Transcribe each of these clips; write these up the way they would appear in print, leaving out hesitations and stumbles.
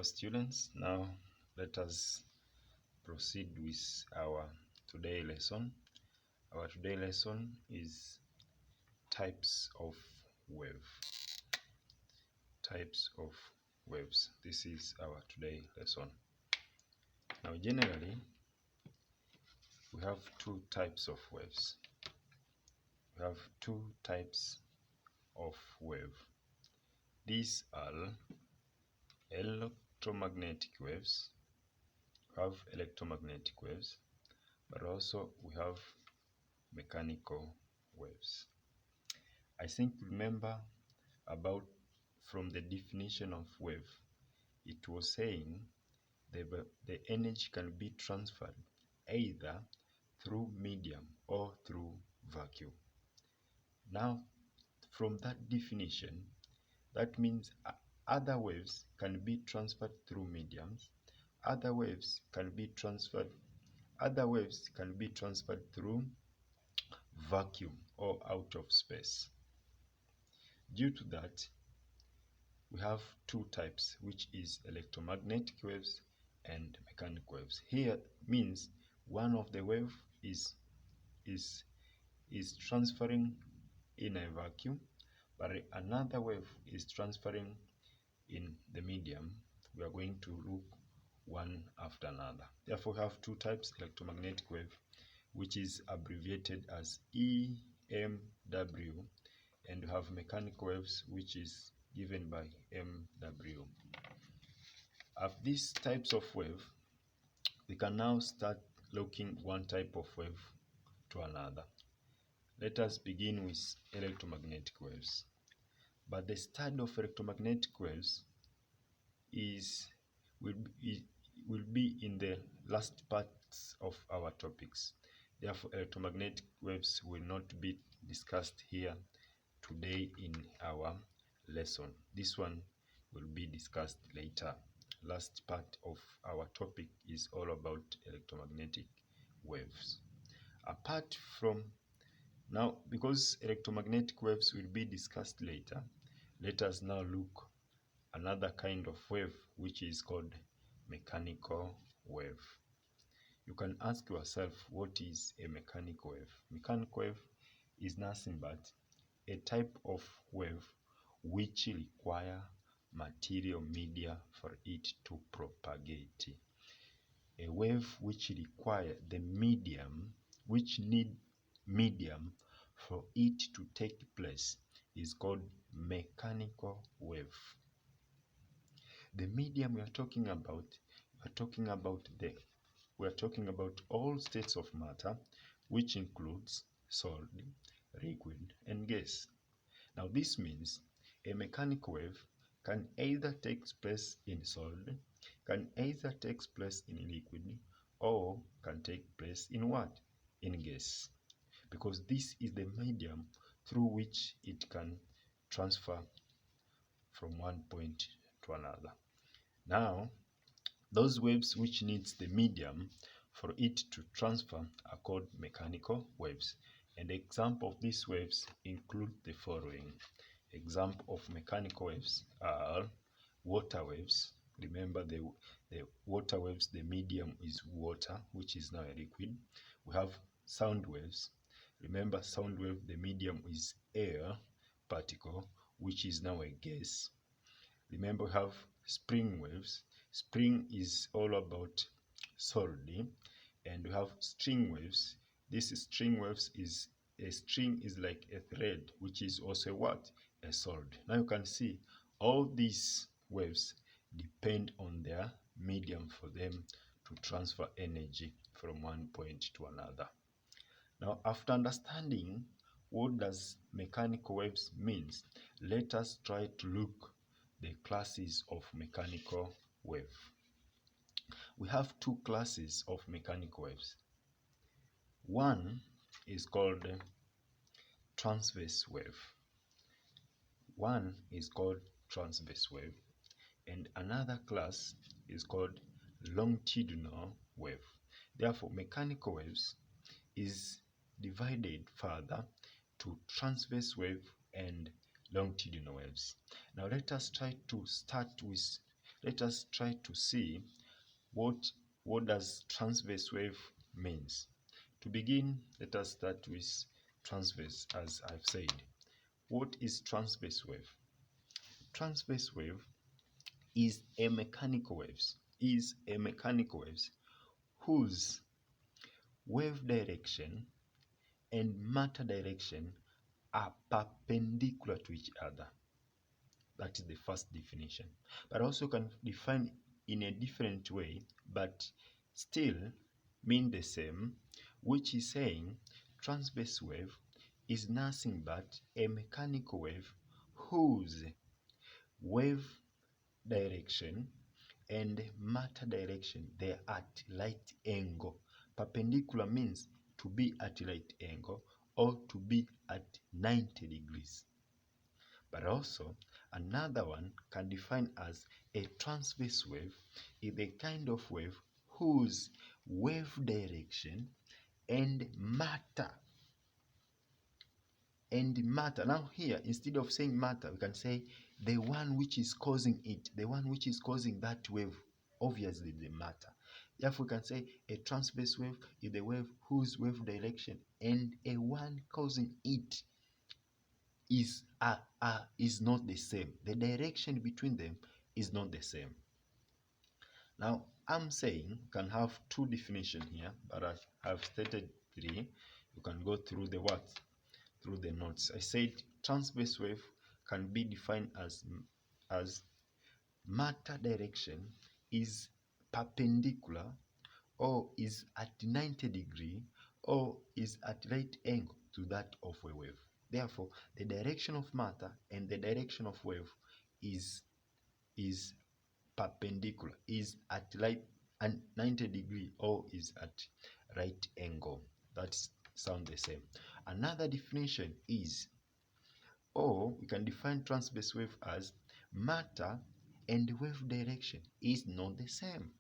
students, now let us proceed with our today lesson. Our today lesson is types of wave. Types of waves. This is our today lesson. Now generally, we have two types of waves. We have two types of wave. These are electromagnetic waves. We have electromagnetic waves, but also we have mechanical waves. I think remember about from the definition of wave, it was saying the energy can be transferred either through medium or through vacuum. Now, from that definition, that means other waves can be transferred through mediums, other waves can be transferred through vacuum or out of space. Due to that, we have two types, which is electromagnetic waves and mechanical waves. Here means one of the wave is transferring in a vacuum, but another wave is transferring in the medium. We are going to look one after another. Therefore, we have two types: electromagnetic wave, which is abbreviated as EMW, and we have mechanical waves, which is given by MW. Of these types of wave, we can now start looking one type of wave to another. Let us begin with electromagnetic waves. But the study of electromagnetic waves will be in the last parts of our topics. Therefore, electromagnetic waves will not be discussed here today in our lesson. This one will be discussed later. Last part of our topic is all about electromagnetic waves. Apart from now, because electromagnetic waves will be discussed later, let us now look another kind of wave, which is called mechanical wave. You can ask yourself, what is a mechanical wave? Mechanical wave is nothing but a type of wave which require material media for it to propagate. A wave which require the medium, which need medium for it to take place, is called mechanical wave. The medium we are talking about all states of matter, which includes solid, liquid, and gas. Now this means a mechanical wave can either take place in solid, can either take place in liquid, or can take place in what? In gas. Because this is the medium through which it can transfer from one point to another. Now, those waves which needs the medium for it to transfer are called mechanical waves. And the example of these waves include the following. Example of mechanical waves are water waves. Remember the water waves, the medium is water, which is now a liquid. We have sound waves. Remember sound wave, the medium is air particle, which is now a gas. Remember we have spring waves. Spring is all about solid, and we have string waves. This string waves is a string is like a thread, which is also what? A solid. Now you can see all these waves depend on their medium for them to transfer energy from one point to another. Now, after understanding what does mechanical waves means, let us try to look the classes of mechanical wave. We have two classes of mechanical waves. One is called transverse wave. One is called transverse wave, and another class is called longitudinal wave. Therefore, mechanical waves is divided further to transverse wave and longitudinal waves. Now let us try to start with let us try to see what does transverse wave means. To begin, let us start with transverse, as I've said. What is transverse wave? Transverse wave is a mechanical waves whose wave direction and matter direction are perpendicular to each other. That is the first definition. But also can define in a different way, but still mean the same, which is saying transverse wave is nothing but a mechanical wave whose wave direction and matter direction, they are at right angle. Perpendicular means to be at right angle or to be at 90 degrees. But also another one can define as a transverse wave is a kind of wave whose wave direction and matter. Now here, instead of saying matter, we can say the one which is causing it, the one which is causing that wave, obviously the matter. Therefore, we can say a transverse wave is the wave whose wave direction and a one causing it is not the same. The direction between them is not the same. Now, I'm saying you can have two definitions here, but I have stated three. You can go through the what? Through the notes. I said transverse wave can be defined as matter direction is perpendicular or is at 90 degree or is at right angle to that of a wave. Therefore, the direction of matter and the direction of wave is perpendicular, is at right and 90 degree or is at right angle. That sound the same. Another definition is, or we can define transverse wave as matter and wave direction is not the same.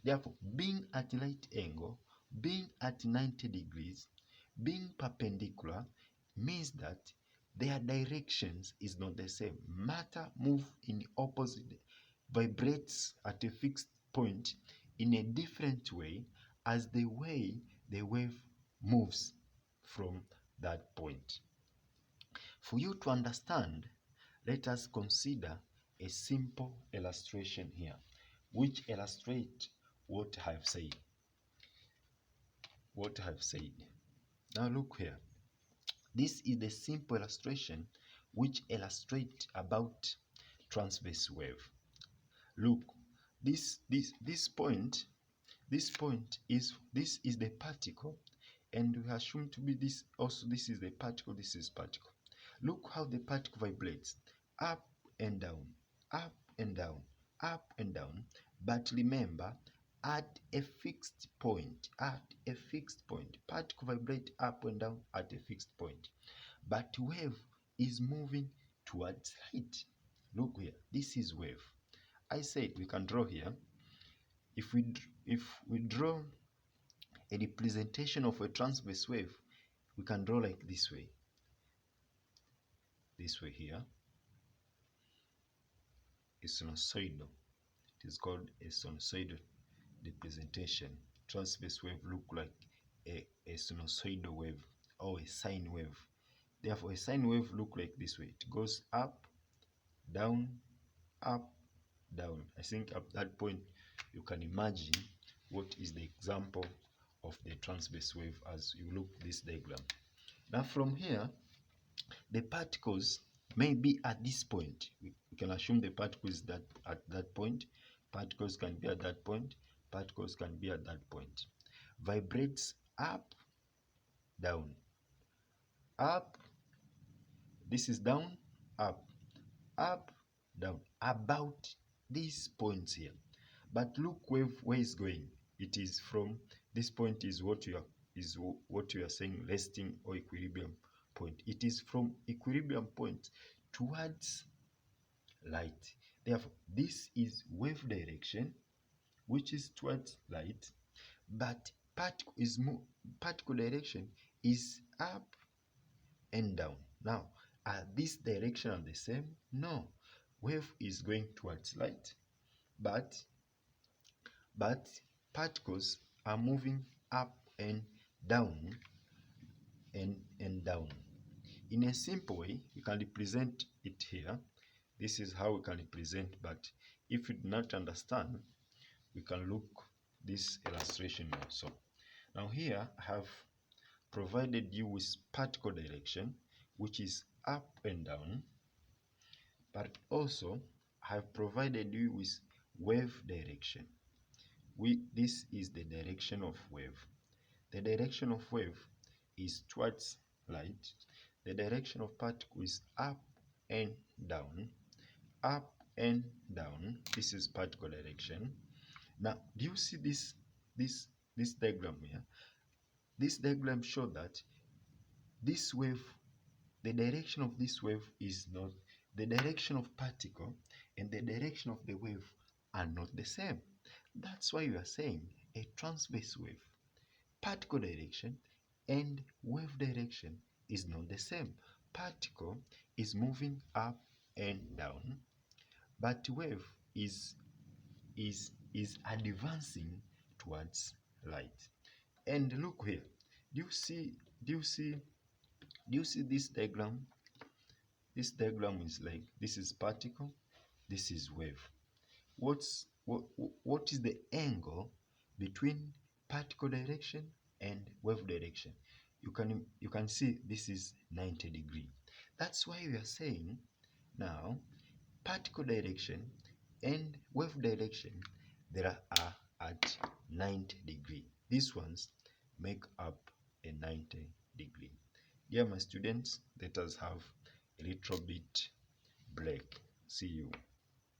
Therefore, being at right angle, being at 90 degrees, being perpendicular means that their directions is not the same. Matter move in opposite, vibrates at a fixed point in a different way as the way the wave moves from that point. For you to understand, let us consider a simple illustration here, which illustrates what I have said. Now look here. This is the simple illustration which illustrates about transverse wave. Look, this point is the particle, and we assume to be this also. This is the particle. This is particle. Look how the particle vibrates up and down, up and down, up and down. But remember, at a fixed point, particle vibrate up and down at a fixed point. But wave is moving towards right. Look here, this is wave. I said we can draw here. If we draw a representation of a transverse wave, we can draw like this way. This way here. A sinusoidal. It is called a sinusoidal representation. Transverse wave look like a sinusoidal wave or a sine wave. Therefore, a sine wave look like this way. It goes up, down, up, down. I think at that point you can imagine what is the example of the transverse wave as you look this diagram. Now from here, the particles may be at this point. We can assume the particles that at that point. Particles can be at that point. Particles can be at that point. Vibrates up, down, up. This is down, up, down. About these points here. But look where it's going. It is from this point is what you are saying resting or equilibrium point. It is from equilibrium point towards light. Therefore, this is wave direction, which is towards light, but particle direction is up and down. Now, are these direction are the same? No. Wave is going towards light. but but particles are moving up and down and down. In a simple way, we can represent it here. This is how we can represent, but if you do not understand, we can look this illustration also. Now here I have provided you with particle direction, which is up and down, but also I have provided you with wave direction. This is the direction of wave. The direction of wave is towards light. The direction of particle is up and down, up and down. This is particle direction. Now, do you see this diagram here? This diagram shows that this wave, the direction of this wave is not the direction of particle, and the direction of the wave are not the same. That's why we are saying a transverse wave, particle direction and wave direction is not the same. Particle is moving up and down, but wave is advancing towards light. And look here, do you see this diagram? This diagram is like, this is particle, this is wave. What is the angle between particle direction and wave direction? You can see this is 90 degrees. That's why we are saying now particle direction and wave direction, there are at 90 degrees. These ones make up a 90 degree. Dear my students, let us have a little bit break. See you.